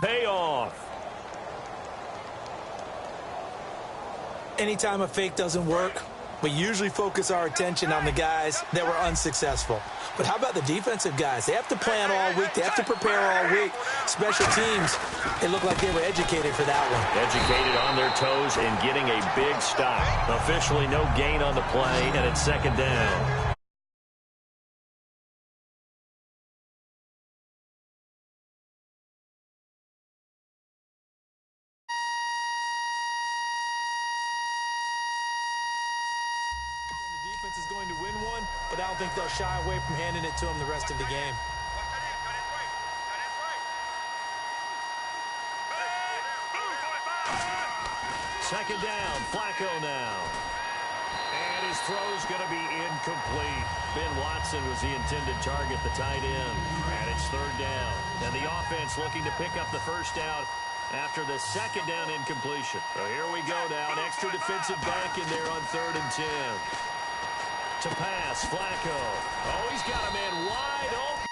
Payoff. Anytime a fake doesn't work, we usually focus our attention on the guys that were unsuccessful. But how about the defensive guys? They have to plan all week. They have to prepare all week. Special teams, it looked like they were educated for that one. Educated on their toes and getting a big stop. Officially no gain on the play, and it's second down. Is going to win one, but I don't think they'll shy away from handing it to him the rest of the game. Second down, Flacco now. And his throw's going to be incomplete. Ben Watson was the intended target, the tight end. And it's third down. And the offense looking to pick up the first down after the second down incompletion. So here we go now. An extra defensive back in there on 3rd and 10. To pass, Flacco. Oh, he's got a man wide open.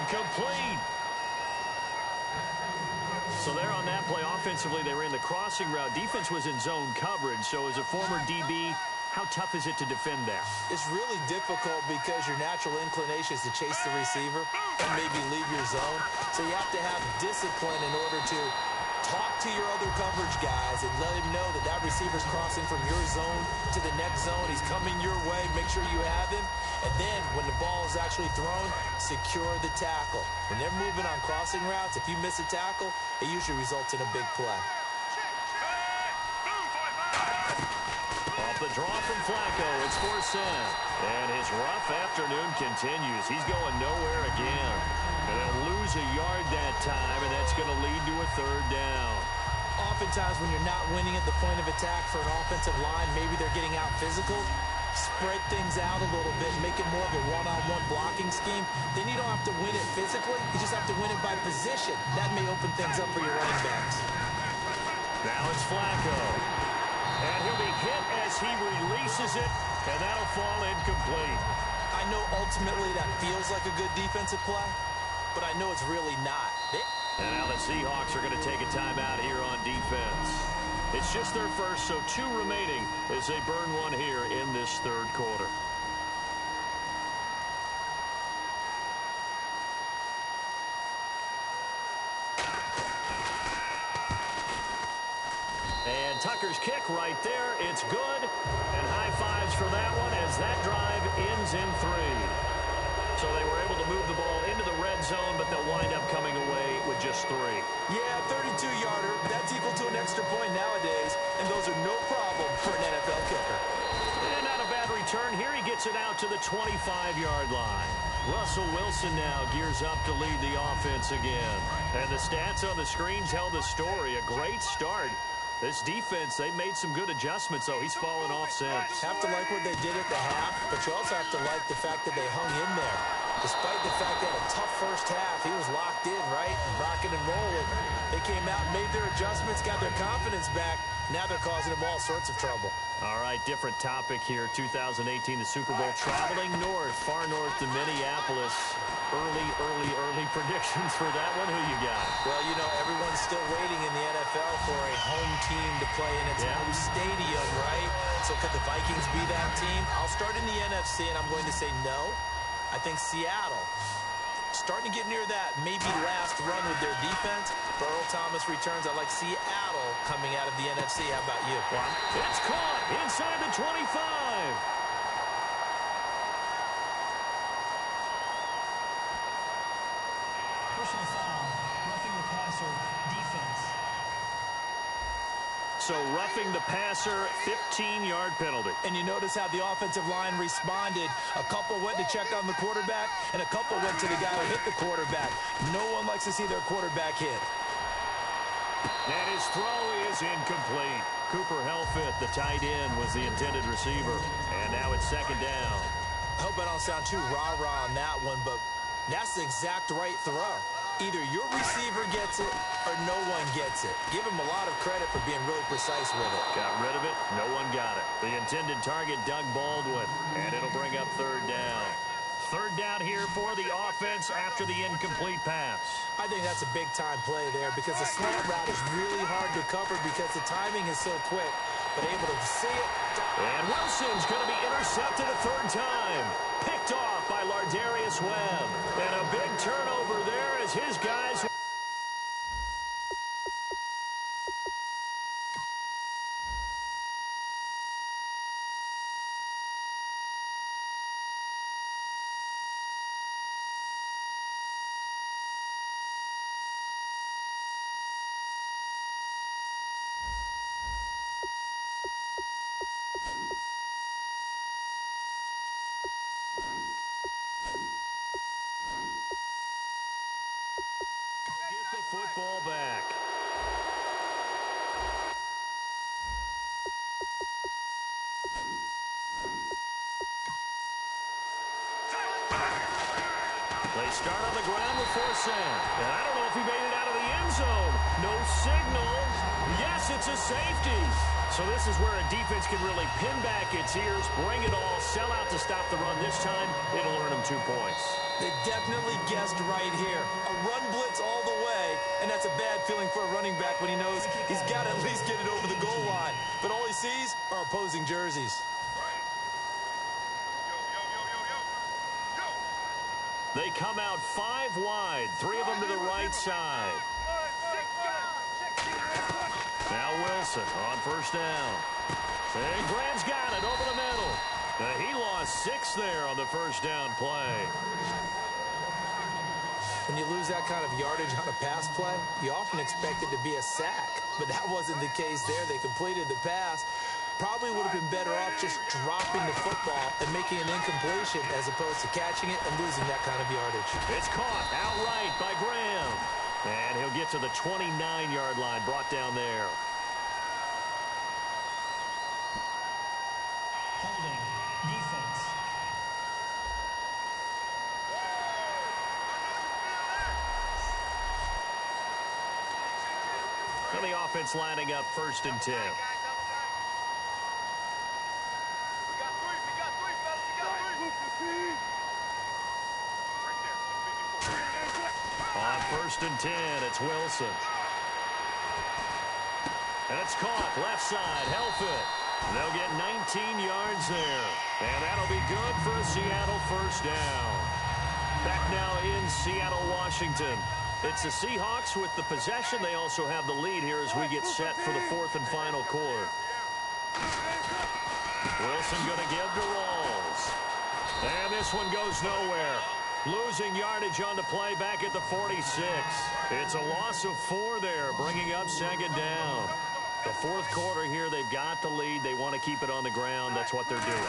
Complete. So there on that play, offensively, they ran the crossing route. Defense was in zone coverage. So as a former DB, how tough is it to defend that? It's really difficult because your natural inclination is to chase the receiver and maybe leave your zone. So you have to have discipline in order to talk to your other coverage guys and let him know that that receiver's crossing from your zone to the next zone. He's coming your way. Make sure you have him. And then when the ball is actually thrown, secure the tackle. When they're moving on crossing routes, if you miss a tackle, it usually results in a big play. Off the draw from Flacco, it's 4th down. And his rough afternoon continues. He's going nowhere again. And they'll lose a yard that time, and that's going to lead to a 3rd down. Oftentimes when you're not winning at the point of attack for an offensive line, maybe they're getting out physical, spread things out a little bit, make it more of a one-on-one blocking scheme. Then you don't have to win it physically. You just have to win it by position. That may open things up for your running backs. Now it's Flacco. And he'll be hit as he releases it, and that'll fall incomplete. I know ultimately that feels like a good defensive play, but I know it's really not. And now the Seahawks are going to take a timeout here on defense. It's just their first, so 2 remaining as they burn one here in this 3rd quarter. And Tucker's kick right there. It's good. And high fives for that one as that drive ends in 3. So they were able to move the ball into the red zone, but they'll wind up coming away with just 3. Yeah, 32-yarder. That's equal to an extra point nowadays, and those are no problem for an NFL kicker. And not a bad return. Here he gets it out to the 25-yard line. Russell Wilson now gears up to lead the offense again. And the stats on the screen tell the story. A great start. This defense, they made some good adjustments, though. He's fallen off since. Have to like what they did at the half, but you also have to like the fact that they hung in there. Despite the fact they had a tough first half, he was locked in, right? Rocking and rolling. They came out, made their adjustments, got their confidence back. Now they're causing them all sorts of trouble. All right, different topic here. 2018, the Super Bowl, traveling north, far north to Minneapolis. Early predictions for that one. Who you got? Well, you know, everyone's still waiting in the NFL for a home team to play in its home stadium, right? So could the Vikings be that team? I'll start in the NFC, and I'm going to say no. I think Seattle, starting to get near that maybe last run with their defense. If Earl Thomas returns, I like Seattle coming out of the NFC. How about you? It's caught inside the 25. Personal foul, roughing the passer, defense. So roughing the passer, 15-yard penalty. And you notice how the offensive line responded. A couple went to check on the quarterback, and a couple went to the guy who hit the quarterback. No one likes to see their quarterback hit. And his throw is incomplete. Cooper Helfit, the tight end, was the intended receiver. And now it's second down. I hope I don't sound too rah-rah on that one, but that's the exact right throw. Either your receiver gets it or no one gets it. Give him a lot of credit for being really precise with it. Got rid of it. No one got it. The intended target, Doug Baldwin. And it'll bring up third down. Third down here for the offense after the incomplete pass. I think that's a big-time play there because the slant route is really hard to cover because the timing is so quick, but able to see it. And Wilson's going to be intercepted a third time. Picked off by Lardarius Webb. And a big turnover there as his guys... get the football back. They start on the ground with Forsyth. And I don't know if he made it out of the end zone. No signal. Yes, it's a safety. So this is where a defense can really pin back its ears, bring it all, sell out to stop the run. This time, it'll earn them 2 points. They definitely guessed right here. A run blitz all the way, and that's a bad feeling for a running back when he knows he's got to at least get it over the goal line. But all he sees are opposing jerseys. They come out 5 wide, 3 of them to the right side. Now Wilson on first down. And Graham's got it over the middle. He lost 6 there on the first down play. When you lose that kind of yardage on a pass play, you often expect it to be a sack. But that wasn't the case there. They completed the pass. Probably would have been better off just dropping the football and making an incompletion as opposed to catching it and losing that kind of yardage. It's caught outright by Graham. And he'll get to the 29-yard line, brought down there. Holding. Defense. And the offense lining up 1st and 10. On 1st and 10, it's Wilson. And it's caught left side, Helfit. They'll get 19 yards there. And that'll be good for a Seattle first down. Back now in Seattle, Washington. It's the Seahawks with the possession. They also have the lead here as we get set for the 4th and final quarter. Wilson going to give to Rawls. And this one goes nowhere. Losing yardage on the play back at the 46. It's a loss of 4 there, bringing up 2nd down. The 4th quarter here, they've got the lead. They want to keep it on the ground. That's what they're doing.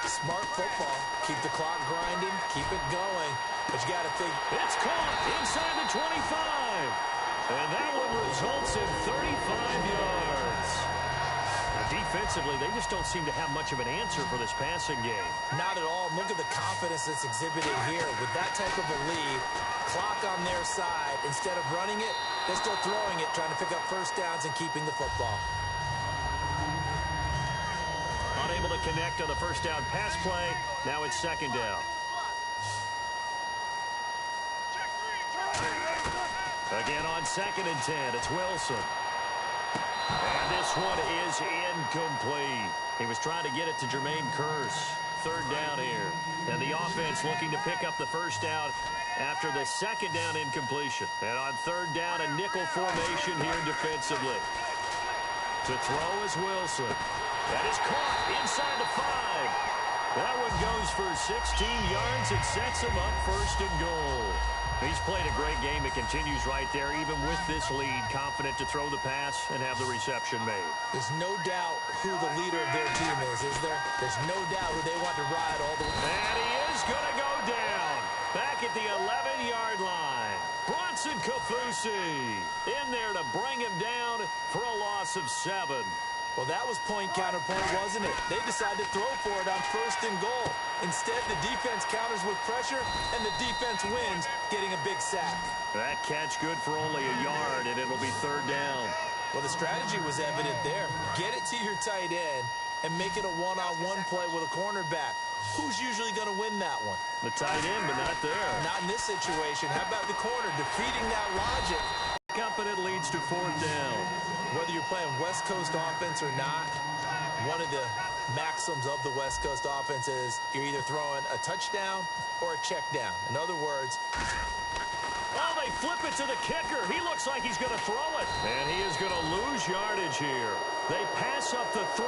Smart football. Keep the clock grinding. Keep it going. But you got to think. It's caught inside the 25. And that one results in 35 yards. Defensively, they just don't seem to have much of an answer for this passing game. Not at all. Look at the confidence that's exhibited here. With that type of a lead, clock on their side, instead of running it, they're still throwing it, trying to pick up first downs and keeping the football. Unable to connect on the first down pass play. Now it's 2nd down. Again on 2nd and 10, it's Wilson. And this one is incomplete. He was trying to get it to Jermaine Kearse. 3rd down here. And the offense looking to pick up the first down after the 2nd down incompletion. And on 3rd down, a nickel formation here defensively. To throw is Wilson. That is caught inside the 5. That one goes for 16 yards. It sets him up 1st and goal. He's played a great game. It continues right there, even with this lead, confident to throw the pass and have the reception made. There's no doubt who the leader of their team is there? There's no doubt who they want to ride all the way. And he is going to go down. Back at the 11-yard line. Bronson Kaufusi in there to bring him down for a loss of 7. Well, that was point counterpoint, wasn't it? They decided to throw for it on 1st and goal. Instead, the defense counters with pressure, and the defense wins, getting a big sack. That catch good for only a yard, and it'll be 3rd down. Well, the strategy was evident there. Get it to your tight end, and make it a one-on-one play with a cornerback. Who's usually going to win that one? The tight end, but not there. Not in this situation. How about the corner defeating that logic? Up and it leads to fourth down. Whether you're playing West Coast offense or not, one of the maxims of the West Coast offense is you're either throwing a touchdown or a check down. In other words, oh, they flip it to the kicker. He looks like he's going to throw it. And he is going to lose yardage here. They pass up the 3.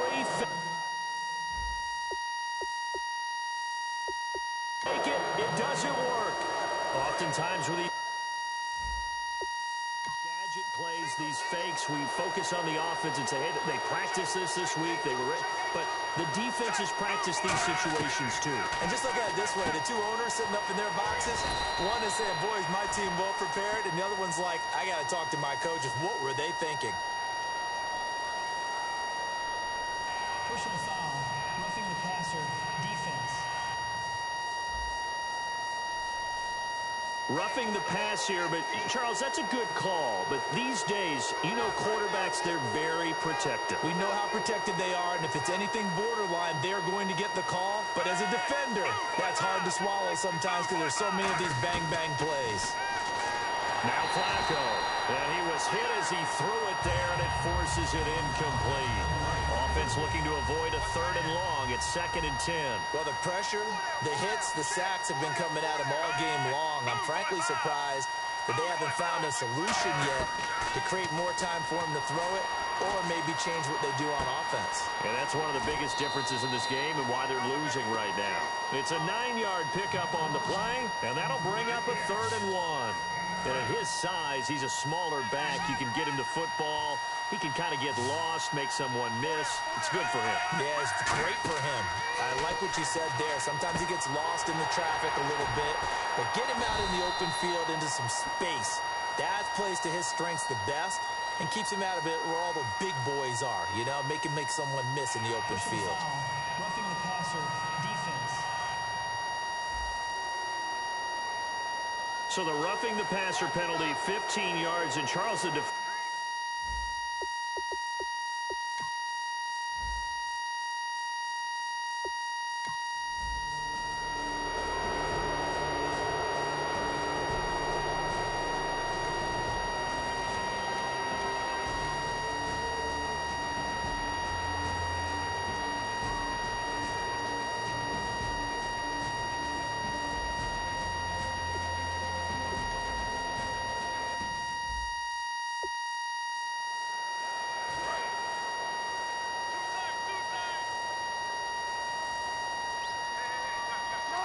Take it. It doesn't work. Oftentimes with these gadget plays, these fakes, we focus on the offense and say, hey, they practiced this week. They were ready. But the defenses practice these situations too. And just look at it this way. The two owners sitting up in their boxes, one is saying, boys, my team well prepared. And the other one's like, I got to talk to my coaches. What were they thinking? Personal foul, roughing the passer, defense. Roughing the pass here, but Charles, that's a good call. But these days, you know, quarterbacks, they're very protective. We know how protected they are, and if it's anything borderline, they're going to get the call. But as a defender, that's hard to swallow sometimes because there's so many of these bang-bang plays. Now Flacco, and he was hit as he threw it there, and it forces it incomplete. Offense looking to avoid a 3rd and long. It's 2nd and 10. Well, the pressure, the hits, the sacks have been coming at him all game long. I'm frankly surprised that they haven't found a solution yet to create more time for him to throw it or maybe change what they do on offense. And that's one of the biggest differences in this game and why they're losing right now. It's a 9-yard pickup on the play, and that'll bring up a 3rd and 1. And at his size, he's a smaller back. You can get him to football. He can kind of get lost, make someone miss. It's good for him. Yeah, it's great for him. I like what you said there. Sometimes he gets lost in the traffic a little bit, but get him out in the open field into some space. That plays to his strengths the best and keeps him out of it where all the big boys are, you know, make someone miss in the open field. Foul, roughing the passer, defense. So the roughing the passer penalty, 15 yards, and Charles the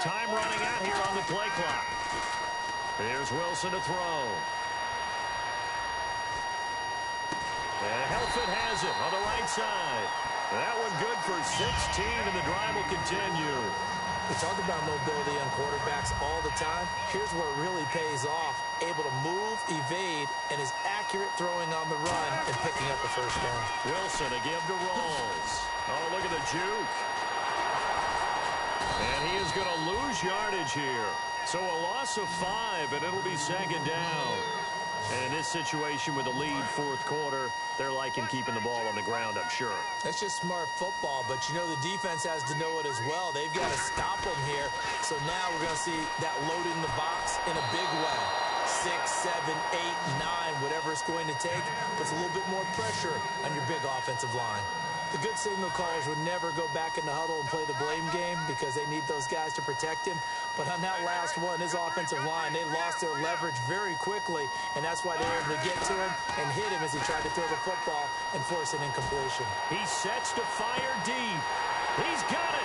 time running out here on the play clock. Here's Wilson to throw. And Helfet has it on the right side. That one good for 16, and the drive will continue. We talk about mobility on quarterbacks all the time. Here's where it really pays off. Able to move, evade, and is accurate throwing on the run and picking up the first down. Wilson a give to Rawls. Oh, look at the juke. And he is going to lose yardage here. So a loss of 5, and it'll be 2nd down. And in this situation with a lead 4th quarter, they're liking keeping the ball on the ground, I'm sure. That's just smart football, but you know the defense has to know it as well. They've got to stop them here. So now we're going to see that load in the box in a big way. 6, 7, 8, 9, whatever it's going to take, puts a little bit more pressure on your big offensive line. The good signal callers would never go back in the huddle and play the blame game because they need those guys to protect him. But on that last one, his offensive line, they lost their leverage very quickly, and that's why they were able to get to him and hit him as he tried to throw the football and force an incompletion. He sets to fire deep. He's got